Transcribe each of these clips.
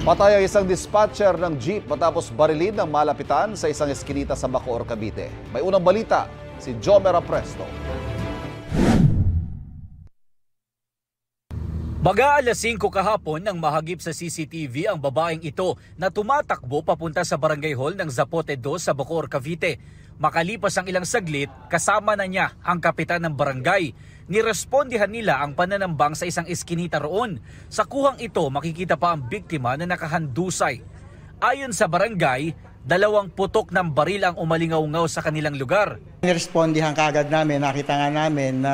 Patay ang isang dispatcher ng jeep matapos barilin ng malapitan sa isang eskinita sa Bacoor, Cavite. May unang balita, si Jomer Apresto. Baga alas 5 kahapon nang mahagip sa CCTV ang babaeng ito na tumatakbo papunta sa barangay hall ng Zapote 2 sa Bacoor, Cavite. Makalipas ang ilang saglit, kasama na niya ang kapitan ng barangay. Nirespondihan nila ang pananambang sa isang eskinita roon. Sa kuhang ito, makikita pa ang biktima na nakahandusay. Ayon sa barangay, 2 putok ng baril ang umalingaw-ngaw sa kanilang lugar. Nirespondihan kaagad namin, nakita nga namin na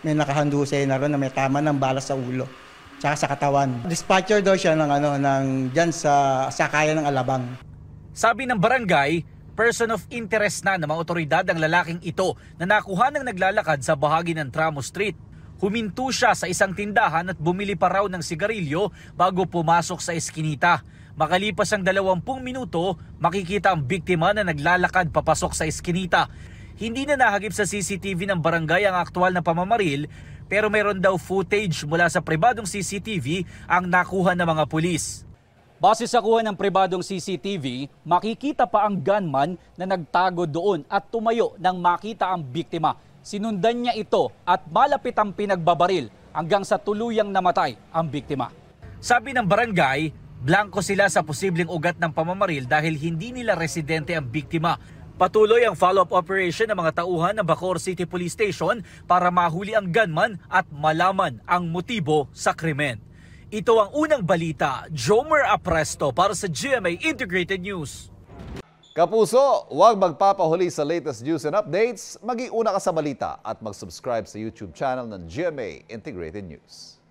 may nakahandusay na ron na may tama ng bala sa ulo tsaka sa katawan. Dispatcher daw siya ng dyan sa sakayan ng Alabang. Sabi ng barangay, person of interest na ng mga otoridad ang lalaking ito na nakuha ng naglalakad sa bahagi ng Tramo Street. Huminto siya sa isang tindahan at bumili pa raw ng sigarilyo bago pumasok sa eskinita. Makalipas ang 20 minuto, makikita ang biktima na naglalakad papasok sa eskinita. Hindi na nahagip sa CCTV ng barangay ang aktual na pamamaril, pero mayroon daw footage mula sa pribadong CCTV ang nakuha ng mga pulis. Base sa kuha ng pribadong CCTV, makikita pa ang gunman na nagtago doon at tumayo nang makita ang biktima. Sinundan niya ito at malapit ang pinagbabaril hanggang sa tuluyang namatay ang biktima. Sabi ng barangay, blanko sila sa posibleng ugat ng pamamaril dahil hindi nila residente ang biktima. Patuloy ang follow-up operation ng mga tauhan ng Bacoor City Police Station para mahuli ang gunman at malaman ang motibo sa krimen. Ito ang unang balita, Jomer Apresto para sa GMA Integrated News. Kapuso, huwag magpapahuli sa latest news and updates. Maging una ka sa balita at mag-subscribe sa YouTube channel ng GMA Integrated News.